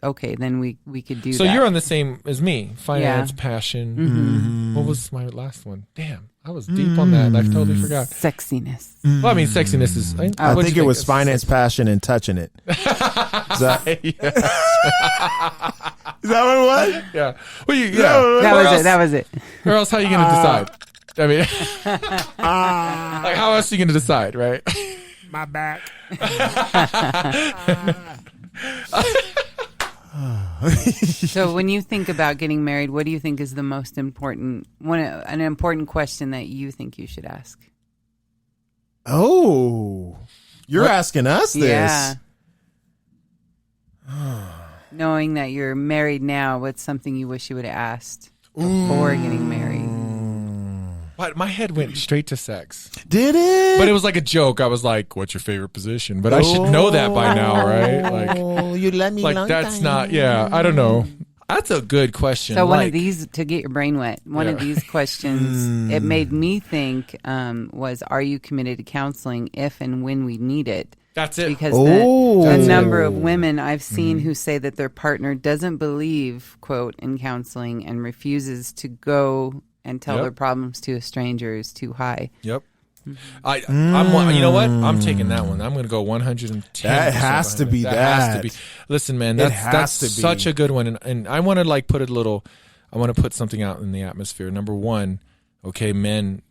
okay, then we could do that. So you're on the same as me. Finance, passion. Mm-hmm. What was my last one? Damn, I was deep on that. And I totally forgot. Sexiness. Well, I mean, sexiness is... I think it was finance, passion, and touching it. Is that what it was? Yeah. Well, yeah. That was it. Or else, how are you going to decide? I mean, like, how else are you going to decide, right? My back. So when you think about getting married, what do you think is the most important an important question that you think you should ask? Oh, you're asking us this. Yeah. Knowing that you're married now, what's something you wish you would have asked before getting married? But my head went straight to sex. Did it? But it was like a joke. I was like, "What's your favorite position?" But I should know that by now, right? Like, you let me. Like that's not. Yeah, I don't know. That's a good question. So one of these, to get your brain wet, one of these questions, it made me think was, are you committed to counseling if and when we need it? That's it. Because the number of women I've seen who say that their partner doesn't believe, quote, in counseling and refuses to go and tell their problems to a stranger is too high. Yep. I'm. You know what? I'm taking that one. I'm going to go 110. That has to be that. Has to be. Listen, man, that's such a good one. And I want to like put a little. I want to put something out in the atmosphere. Number one, okay, men.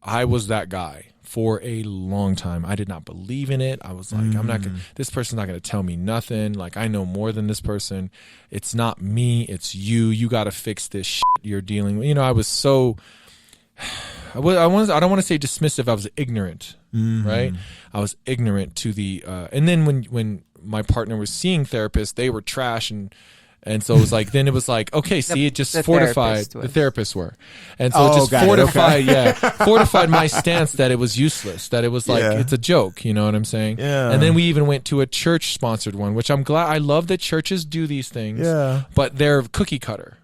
I was that guy for a long time. I did not believe in it. I was like, I'm not gonna. This person's not going to tell me nothing. Like I know more than this person. It's not me. It's you. You got to fix this shit you're dealing with. You know, I was so. I don't want to say dismissive. I was ignorant, right? I was ignorant to the, and then when my partner was seeing therapists, they were trash, and so it was like, then it was like, okay, see, it just fortified the therapists were, and so it just fortified, fortified my stance that it was useless, that it was like it's a joke, you know what I'm saying? Yeah. And then we even went to a church sponsored one, which I'm glad. I love that churches do these things, but they're cookie cutter.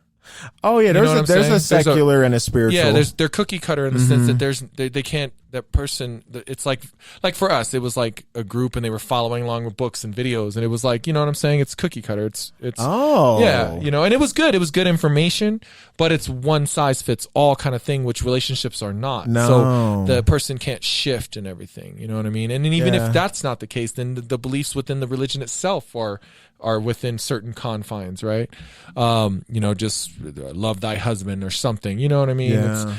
Oh yeah, there's a secular and a spiritual. Yeah, they're cookie cutter in the sense that they can't, that person, it's like for us, it was like a group and they were following along with books and videos, and it was like, you know what I'm saying? It's cookie cutter. It's yeah, you know, and it was good. It was good information, but it's one size fits all kind of thing, which relationships are not. No. So the person can't shift and everything. You know what I mean? And then even if that's not the case, then the beliefs within the religion itself are within certain confines, right? You know, just love thy husband or something. You know what I mean? Yeah.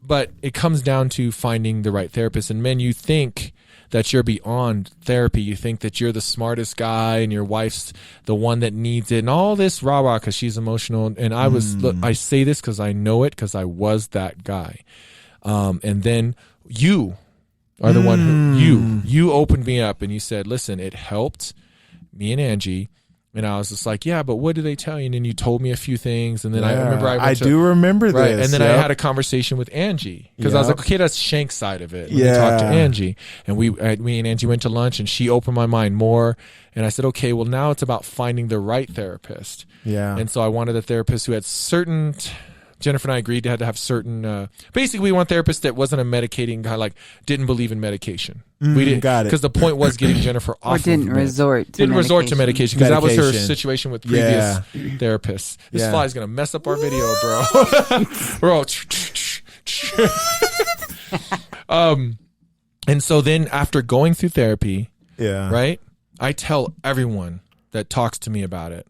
But it comes down to finding the right therapist. And men, you think that you're beyond therapy. You think that you're the smartest guy and your wife's the one that needs it and all this rah-rah because she's emotional. And I was, look, I say this because I know it because I was that guy. And then you are the one who, you opened me up and you said, listen, it helped me and Angie. And I was just like, yeah, but what do they tell you? And then you told me a few things. And then I remember I do remember this. And then I had a conversation with Angie because I was like, okay, that's Shank's side of it. Let me talk to Angie. And me and Angie went to lunch and she opened my mind more. And I said, okay, well, now it's about finding the right therapist. Yeah. And so I wanted a therapist who had certain... Jennifer and I agreed to have certain. Basically, we want a therapist that wasn't a medicating guy, like didn't believe in medication. We didn't, got it, because the point was getting Jennifer off. Or didn't resort to medication because that was her situation with previous therapists. This fly's gonna mess up our video, bro. We're all. And so then after going through therapy, right, I tell everyone that talks to me about it.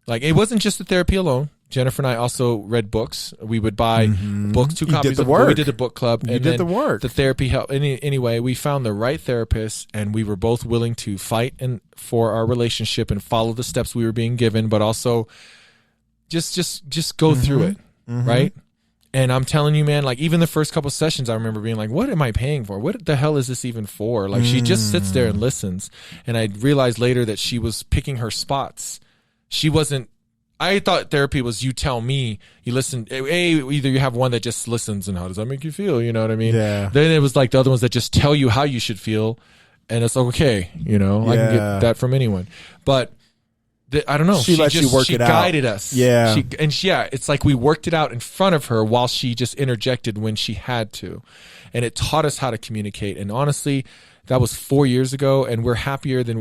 Like it wasn't just the therapy alone. Jennifer and I also read books. We would buy books, 2 copies of work. We did the book club. You did the work. The therapy helped. Anyway, we found the right therapist, and we were both willing to fight for our relationship and follow the steps we were being given, but also just go through it, right? And I'm telling you, man, like even the first couple sessions, I remember being like, what am I paying for? What the hell is this even for? Like she just sits there and listens. And I realized later that she was picking her spots. She wasn't. I thought therapy was you tell me, you listen. Either you have one that just listens and how does that make you feel? You know what I mean? Yeah. Then it was like the other ones that just tell you how you should feel. And it's okay. You know, I can get that from anyone. But I don't know. She guided us. Yeah. It's like we worked it out in front of her while she just interjected when she had to. And it taught us how to communicate. And honestly, that was 4 years ago. And we're happier than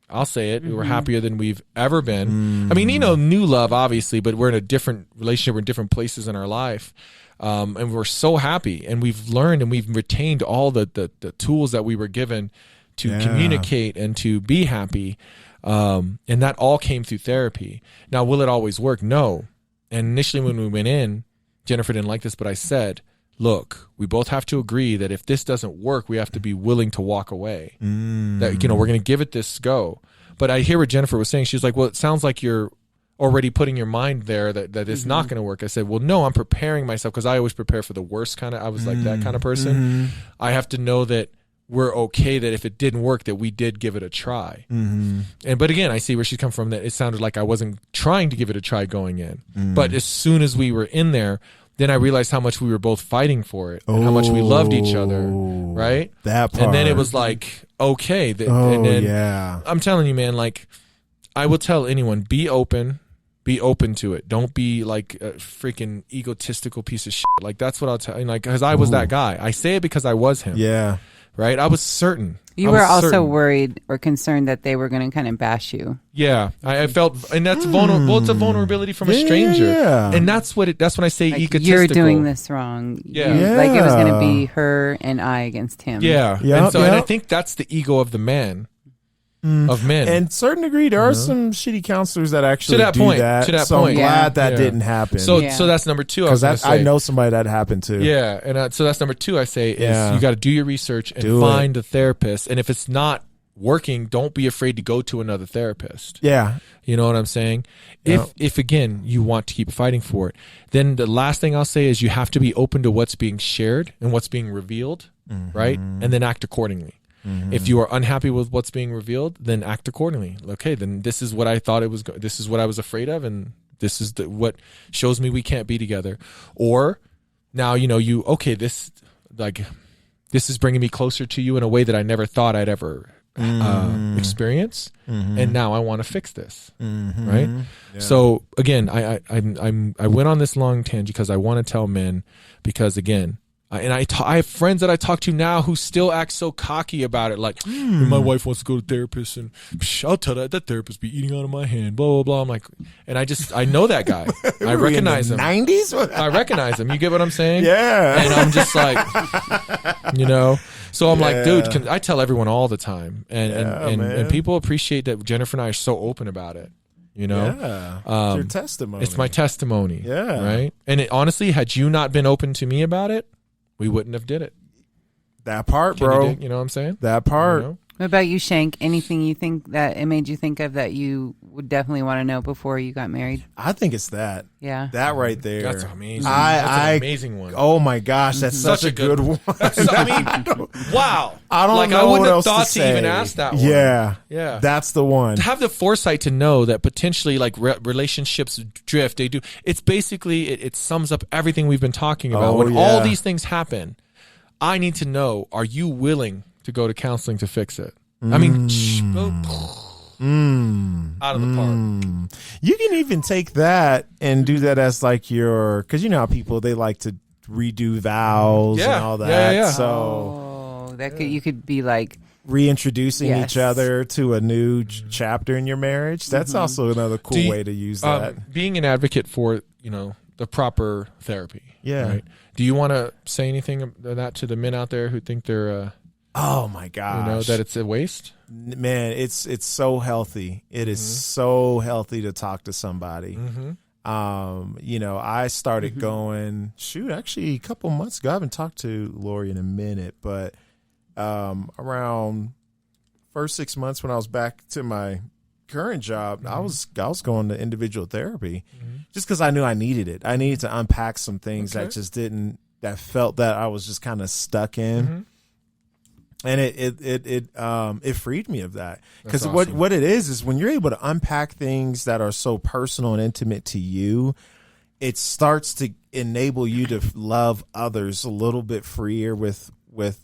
I'll say it. We're happier than we've ever been. I mean, new love, obviously, but we're in a different relationship. We're in different places in our life. And we're so happy. And we've learned and we've retained all the tools that we were given to communicate and to be happy. And that all came through therapy. Now, will it always work? No. And initially when we went in, Jennifer didn't like this, but I said, look, we both have to agree that if this doesn't work, we have to be willing to walk away. That, we're going to give it this go. But I hear what Jennifer was saying. She was like, well, it sounds like you're already putting your mind there that it's not going to work. I said, well, no, I'm preparing myself because I always prepare for the worst I was like that kind of person. I have to know that we're okay that if it didn't work, that we did give it a try. But again, I see where she's come from, that it sounded like I wasn't trying to give it a try going in. But as soon as we were in there, then I realized how much we were both fighting for it and how much we loved each other, right? That part. And then it was like, okay. And then I'm telling you, man, like, I will tell anyone, be open to it. Don't be like a freaking egotistical piece of shit. Like, that's what I'll tell you, like, because I was that guy. I say it because I was him. Yeah. Right? I was certain. You were also worried or concerned that they were going to kind of bash you. Yeah, I felt, and that's vulnerable. Well, it's a vulnerability from a stranger, and that's what that's when I say like, egotistical. You're doing this wrong. Yeah, like it was going to be her and I against him. Yeah, and I think that's the ego of the man. Of men. And certain degree, there are some shitty counselors that actually to that do point. that. To that so point. I'm glad that didn't happen. So that's number two. Because I know somebody that happened to. Yeah, and so that's number two. I say is you got to do your research and find a therapist. And if it's not working, don't be afraid to go to another therapist. Yeah, you know what I'm saying. If again you want to keep fighting for it, then the last thing I'll say is you have to be open to what's being shared and what's being revealed, right? And then act accordingly. If you are unhappy with what's being revealed, then act accordingly. Okay, then this is what I thought it was. This is what I was afraid of, and this is what shows me we can't be together. Or now this is bringing me closer to you in a way that I never thought I'd ever experience, and now I want to fix this. Right. Yeah. So again, I went on this long tangent because I want to tell men, because again. I have friends that I talk to now who still act so cocky about it. Like, my wife wants to go to therapist, and I'll tell that therapist be eating out of my hand, blah, blah, blah. I'm like, and I know that guy. I recognize him. 90s? I recognize him. You get what I'm saying? Yeah. And I'm just like, so I'm like, dude, I tell everyone all the time. And people appreciate that Jennifer and I are so open about it. It's your testimony. It's my testimony. Yeah. Right. And honestly, had you not been open to me about it, we wouldn't have did it. That part, bro. You know what I'm saying? That part. What about you, Shank? Anything you think that it made you think of that you would definitely want to know before you got married? I think it's that. Yeah. That right there. That's amazing. That's an amazing one. Oh my gosh, that's such a good one. Wow. I don't know I wouldn't what have else thought to to say. even ask that one. Yeah. That's the one. To have the foresight to know that potentially like relationships drift, they do. It's basically, it sums up everything we've been talking about. When all these things happen, I need to know, are you willing to go to counseling to fix it? I mean, out of the park. You can even take that and do that as like because you know how people, they like to redo vows and all that. Yeah. So you could be like reintroducing each other to a new chapter in your marriage. That's also another cool way to use that. Being an advocate for, the proper therapy. Yeah. Right? Do you want to say anything of that to the men out there who think they're oh my gosh, that it's a waste? Man, it's so healthy. It is so healthy to talk to somebody. I started going, actually a couple months ago. I haven't talked to Lori in a minute, but around first 6 months when I was back to my current job, I was going to individual therapy just because I knew I needed it. I needed to unpack some things that felt that I was just kind of stuck in. And it freed me of that, because awesome. what it is when you're able to unpack things that are so personal and intimate to you, it starts to enable you to love others a little bit freer with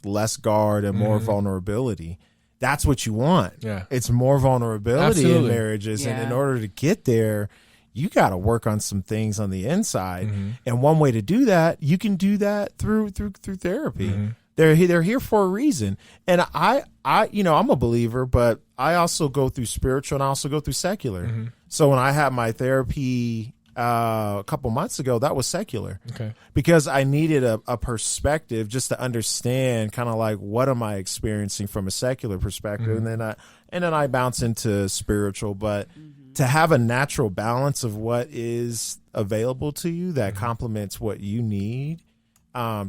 less guard and more vulnerability. That's what you want. Yeah, it's more vulnerability in marriages, and in order to get there, you got to work on some things on the inside. And one way to do that, you can do that through therapy. They're here for a reason. And I I'm a believer, but I also go through spiritual and I also go through secular. Mm-hmm. So when I had my therapy a couple months ago, that was secular. Okay. Because I needed a perspective just to understand kind of like, what am I experiencing from a secular perspective? Mm-hmm. And then I bounce into spiritual, but to have a natural balance of what is available to you that complements what you need,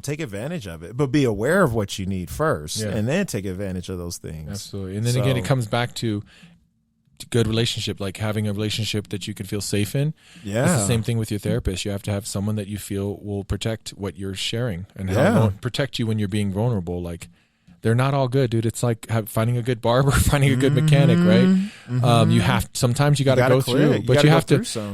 take advantage of it, but be aware of what you need first, and then take advantage of those things. Absolutely. And then again, it comes back to good relationship, like having a relationship that you can feel safe in. Yeah. It's the same thing with your therapist. You have to have someone that you feel will protect what you're sharing and protect you when you're being vulnerable. Like, they're not all good, dude. It's like finding a good barber, finding a good mechanic, right? Mm-hmm. Sometimes you got to go through, but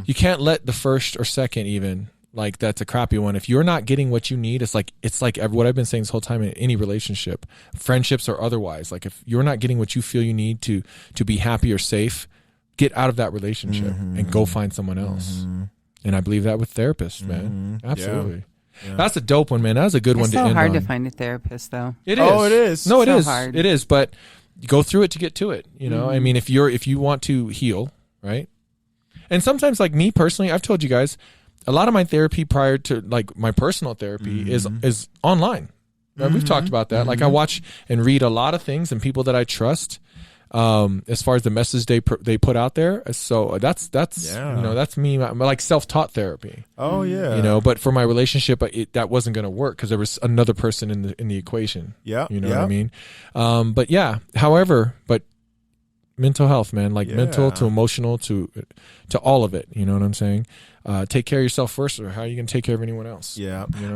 you can't let the first or second even, like, that's a crappy one. If you're not getting what you need, it's like what I've been saying this whole time in any relationship, friendships or otherwise. Like, if you're not getting what you feel you need to be happy or safe, get out of that relationship and go find someone else. And I believe that with therapists, man. Absolutely. Yeah. That's a dope one, man. That was a good one to end on. It's so hard to find a therapist, though. It is. Oh, it is. No, it so is. hard. It is. But go through it to get to it. You know, I mean, if you want to heal, right? And sometimes, like me personally, I've told you guys, a lot of my therapy prior to like my personal therapy is online. We've talked about that. Like, I watch and read a lot of things and people that I trust. As far as the message they put out there, so that's that's me, like self-taught therapy. Oh yeah, but for my relationship, that wasn't going to work because there was another person in the equation. Yeah, what I mean. But yeah, however, mental health, man, like mental to emotional to all of it. You know what I'm saying? Take care of yourself first, or how are you going to take care of anyone else? Yeah.